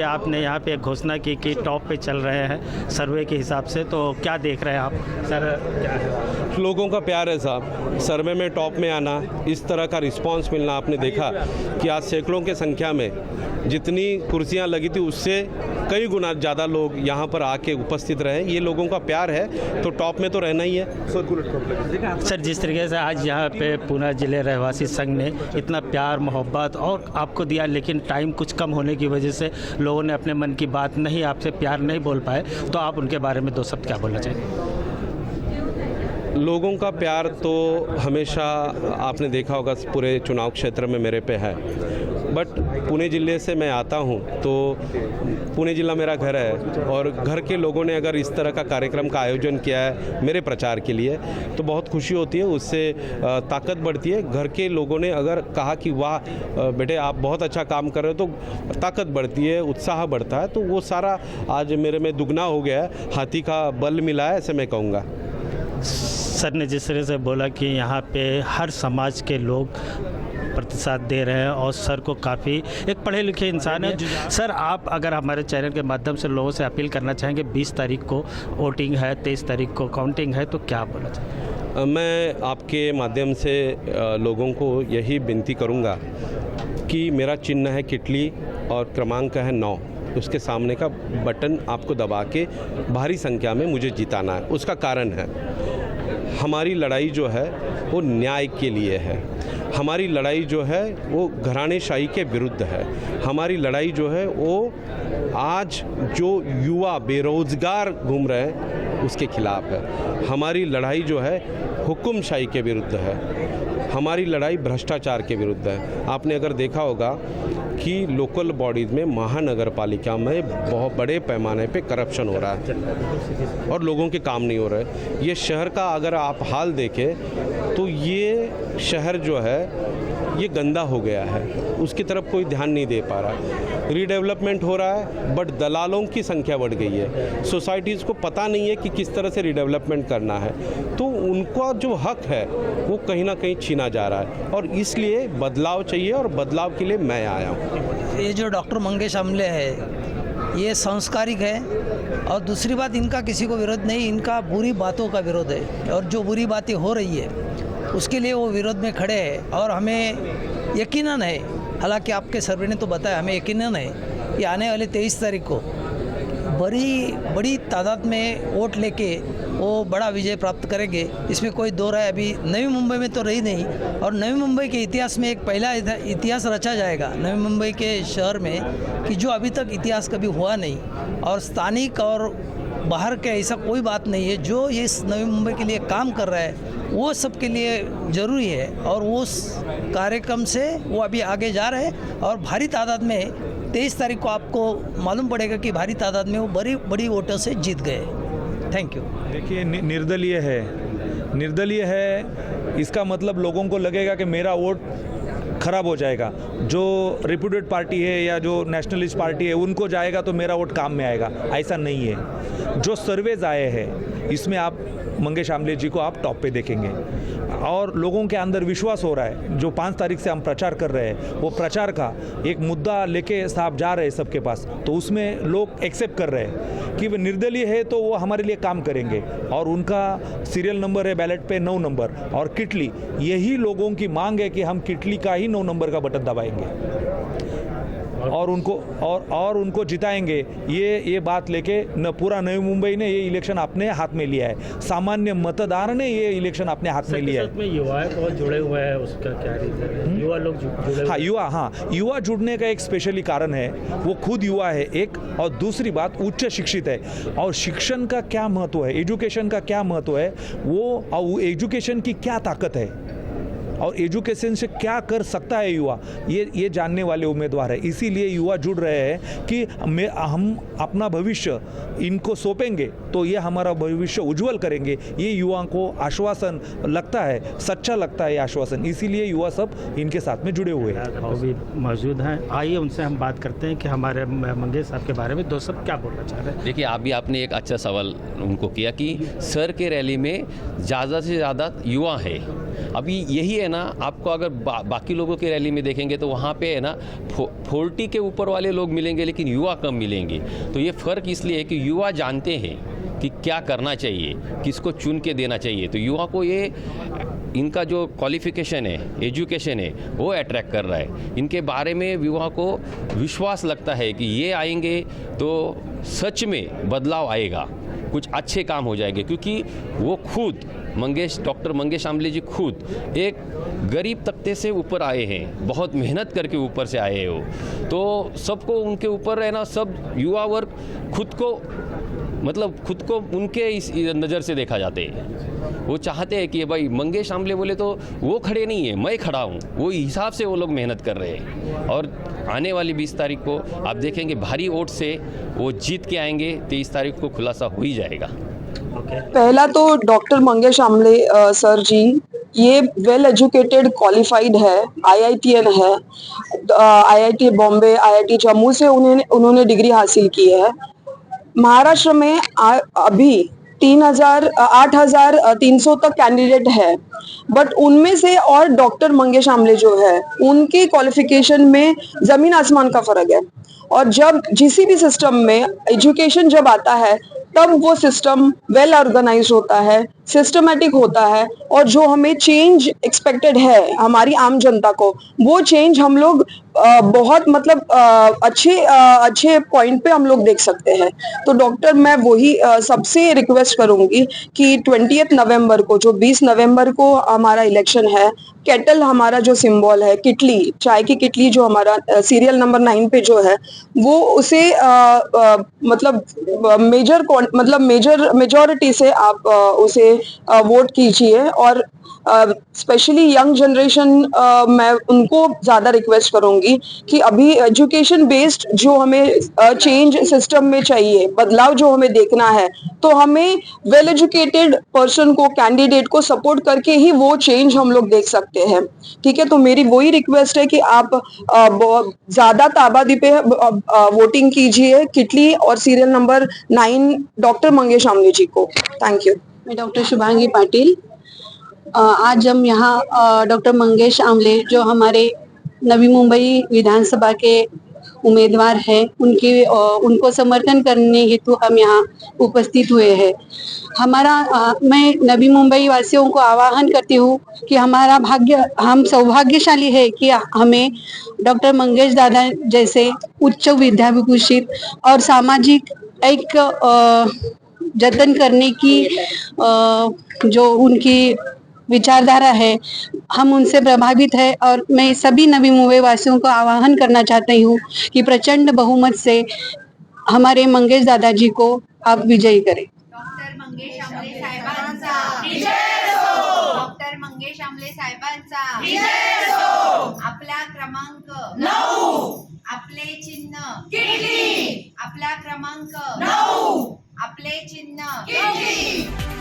आपने यहाँ पे एक घोषणा की कि टॉप पे चल रहे हैं सर्वे के हिसाब से, तो क्या देख रहे हैं आप सर? क्या है? लोगों का प्यार है साहब, सर्वे में टॉप में आना, इस तरह का रिस्पांस मिलना। आपने देखा कि आज सैकड़ों के संख्या में जितनी कुर्सियां लगी थी उससे कई गुना ज़्यादा लोग यहाँ पर आके उपस्थित रहे। ये लोगों का प्यार है तो टॉप में तो रहना ही है। सर, जिस तरीके से आज यहाँ पे पूना जिले रहवासी संघ ने इतना प्यार मोहब्बत और आपको दिया, लेकिन टाइम कुछ कम होने की वजह से लोगों ने अपने मन की बात नहीं, आपसे प्यार नहीं बोल पाए, तो आप उनके बारे में दो शब्द क्या बोलना चाहेंगे? लोगों का प्यार तो हमेशा आपने देखा होगा पूरे चुनाव क्षेत्र में मेरे पे है, बट पुणे ज़िले से मैं आता हूं तो पुणे ज़िला मेरा घर है और घर के लोगों ने अगर इस तरह का कार्यक्रम का आयोजन किया है मेरे प्रचार के लिए तो बहुत खुशी होती है, उससे ताकत बढ़ती है। घर के लोगों ने अगर कहा कि वाह बेटे आप बहुत अच्छा काम कर रहे हो तो ताकत बढ़ती है, उत्साह बढ़ता है, तो वो सारा आज मेरे में दुगना हो गया है, हाथी का बल मिला है ऐसे मैं कहूँगा। सर ने जिस तरह से बोला कि यहाँ पे हर समाज के लोग प्रतिसाद दे रहे हैं और सर को काफ़ी एक पढ़े लिखे इंसान है। सर, आप अगर हमारे चैनल के माध्यम से लोगों से अपील करना चाहेंगे, 20 तारीख को वोटिंग है, 23 तारीख को काउंटिंग है, तो क्या बोलना चाहेंगे? मैं आपके माध्यम से लोगों को यही विनती करूँगा कि मेरा चिन्ह है किटली और क्रमांक है 9, उसके सामने का बटन आपको दबा के भारी संख्या में मुझे जिताना है। उसका कारण है हमारी लड़ाई जो है वो न्याय के लिए है, हमारी लड़ाई जो है वो घरानेशाही के विरुद्ध है, हमारी लड़ाई जो है वो आज जो युवा बेरोजगार घूम रहे हैं उसके खिलाफ है, हमारी लड़ाई जो है हुकुमशाही के विरुद्ध है, हमारी लड़ाई भ्रष्टाचार के विरुद्ध है। आपने अगर देखा होगा कि लोकल बॉडीज़ में महानगर पालिका में बहुत बड़े पैमाने पे करप्शन हो रहा है और लोगों के काम नहीं हो रहे। ये शहर का अगर आप हाल देखें तो ये शहर जो है ये गंदा हो गया है, उसकी तरफ कोई ध्यान नहीं दे पा रहा। रीडेवलपमेंट हो रहा है बट दलालों की संख्या बढ़ गई है, सोसाइटीज़ को पता नहीं है कि किस तरह से रीडेवलपमेंट करना है, तो उनका जो हक है वो कहीं ना कहीं छीना जा रहा है और इसलिए बदलाव चाहिए और बदलाव के लिए मैं आया हूँ। ये जो डॉक्टर मंगेश आमले है ये संस्कारिक है और दूसरी बात इनका किसी को विरोध नहीं, इनका बुरी बातों का विरोध है और जो बुरी बातें हो रही है उसके लिए वो विरोध में खड़े हैं और हमें यकीनन है, हालांकि आपके सर्वे ने तो बताया, हमें यकीनन है कि आने वाले 23 तारीख को बड़ी तादाद में वोट लेके वो बड़ा विजय प्राप्त करेंगे, इसमें कोई दो राय अभी नवी मुंबई में तो रही नहीं और नवी मुंबई के इतिहास में एक पहला इतिहास रचा जाएगा नवी मुंबई के शहर में कि जो अभी तक इतिहास कभी हुआ नहीं और स्थानिक और बाहर के ऐसा कोई बात नहीं है। जो ये इस नवी मुंबई के लिए काम कर रहा है वो सबके लिए ज़रूरी है और उस कार्यक्रम से वो अभी आगे जा रहे हैं और भारी तादाद में 23 तारीख को आपको मालूम पड़ेगा कि भारी तादाद में वो बड़ी वोटों से जीत गए। Thank you. देखिए निर्दलीय है, इसका मतलब लोगों को लगेगा कि मेरा वोट खराब हो जाएगा, जो रिप्यूटेड पार्टी है या जो नेशनलिस्ट पार्टी है उनको जाएगा तो मेरा वोट काम में आएगा, ऐसा नहीं है। जो सर्वेज आए हैं इसमें आप मंगेश आमले जी को आप टॉप पे देखेंगे और लोगों के अंदर विश्वास हो रहा है। जो 5 तारीख से हम प्रचार कर रहे हैं वो प्रचार का एक मुद्दा लेके साहब जा रहे हैं सबके पास, तो उसमें लोग एक्सेप्ट कर रहे हैं कि वो निर्दलीय है तो वो हमारे लिए काम करेंगे और उनका सीरियल नंबर है बैलेट पे 9 नंबर और किटली, यही लोगों की मांग है कि हम किटली का ही 9 नंबर का बटन दबाएंगे और उनको जिताएंगे। ये बात लेके न पूरा नई मुंबई ने ये इलेक्शन अपने हाथ में लिया है, सामान्य मतदार ने ये इलेक्शन अपने हाथ में लिया है। युवा बहुत जुड़े हुए हैं, उसका क्या रीजन है? युवा लोग जुड़े युवा जुड़ने का एक स्पेशली कारण है, वो खुद युवा है एक, और दूसरी बात उच्च शिक्षित है और शिक्षण का क्या महत्व है, एजुकेशन का क्या महत्व है, वो एजुकेशन की क्या ताकत है और एजुकेशन से क्या कर सकता है युवा, ये जानने वाले उम्मीदवार है। इसीलिए युवा जुड़ रहे हैं कि हम अपना भविष्य इनको सौंपेंगे तो ये हमारा भविष्य उज्जवल करेंगे। ये युवाओं को आश्वासन लगता है, सच्चा लगता है ये आश्वासन, इसीलिए युवा सब इनके साथ में जुड़े हुए हैं। अभी मौजूद हैं, आइए उनसे हम बात करते हैं कि हमारे मंगेश साहब के बारे में दो सब क्या बोलना चाह रहे हैं। देखिए, आपने एक अच्छा सवाल उनको किया कि सर के रैली में ज़्यादा से ज़्यादा युवा है अभी यही है ना, आपको अगर बाकी लोगों की रैली में देखेंगे तो वहाँ पे है ना 40 के ऊपर वाले लोग मिलेंगे लेकिन युवा कम मिलेंगे। तो ये फ़र्क इसलिए है कि युवा जानते हैं कि क्या करना चाहिए, किसको चुन के देना चाहिए। तो युवा को ये इनका जो क्वालिफिकेशन है, एजुकेशन है, वो अट्रैक्ट कर रहा है। इनके बारे में युवा को विश्वास लगता है कि ये आएंगे तो सच में बदलाव आएगा, कुछ अच्छे काम हो जाएंगे। क्योंकि वो खुद डॉक्टर मंगेश आमले जी खुद एक गरीब तबके से ऊपर आए हैं, बहुत मेहनत करके ऊपर से आए हो। तो सबको उनके ऊपर है ना, सब युवा वर्ग खुद को उनके इस नज़र से देखा जाते हैं। वो चाहते हैं कि भाई मंगेश आमले बोले तो वो खड़े नहीं है, मैं खड़ा हूँ, वो हिसाब से वो लोग मेहनत कर रहे हैं। और आने वाली 20 तारीख को आप देखेंगे भारी वोट से वो जीत के आएंगे। 23 तारीख को खुलासा हो ही जाएगा। पहला तो डॉक्टर मंगेश आमले सर जी ये वेल एजुकेटेड क्वालिफाइड है, IITN है, IIT बॉम्बे, IIT जम्मू से उन्होंने डिग्री हासिल की है। महाराष्ट्र में अभी 8,300 तक कैंडिडेट है, बट उनमें से और डॉक्टर मंगेश आमले जो है उनके क्वालिफिकेशन में जमीन आसमान का फर्क है। और जब किसी भी सिस्टम में एजुकेशन जब आता है तब वो सिस्टम वेल ऑर्गेनाइज होता है, सिस्टमेटिक होता है, और जो हमें चेंज एक्सपेक्टेड है हमारी आम जनता को, वो चेंज हम लोग बहुत मतलब अच्छे पॉइंट पे हम लोग देख सकते हैं। तो डॉक्टर मैं वही सबसे रिक्वेस्ट करूंगी कि 20 नवंबर को, जो 20 नवंबर को हमारा इलेक्शन है, केटल हमारा जो सिंबल है, किटली, चाय की किटली जो हमारा सीरियल नंबर 9 पे जो है, वो उसे मेजॉरिटी से आप उसे वोट कीजिए। और स्पेशली यंग जनरेशन मैं उनको ज़्यादा रिक्वेस्ट करूंगी कि अभी एजुकेशन बेस्ड जो हमें चेंज सिस्टम में चाहिए, बदलाव जो हमें देखना है, तो हमें वेल एजुकेटेड पर्सन को, कैंडिडेट को सपोर्ट करके ही वो चेंज हम लोग देख सकते हैं। ठीक है, तो मेरी वही रिक्वेस्ट है कि आप ज़्यादा ताबादी पे वोटिंग कीजिए किटली और सीरियल नंबर 9 डॉक्टर मंगेश आमले जी को। Thank you. मैं डॉक्टर शुभांगी पाटिल। आज हम यहाँ डॉक्टर मंगेश आमले जो हमारे नवी मुंबई विधानसभा के उम्मीदवार हैं, उनको समर्थन करने हेतु हम यहाँ उपस्थित हुए हैं। मैं नवी मुंबई वासियों को आह्वान करती हूँ कि हम सौभाग्यशाली है कि हमें डॉक्टर मंगेश दादा जैसे उच्च विद्याविभूषित और सामाजिक एक जतन करने की जो उनकी विचारधारा है, हम उनसे प्रभावित है। और मैं सभी नवी मुंबई वासियों को आह्वान करना चाहती हूँ कि प्रचंड बहुमत से हमारे मंगेश दादाजी को आप विजयी करें। डॉक्टर मंगेश आमले साहेबांचा विजय असो। डॉक्टर मंगेश आमले साहेबांचा विजय असो। आपला क्रमांक 9, आपले चिन्ह किटली, आपला क्रमांक 9, आपले चिन्ह किटली।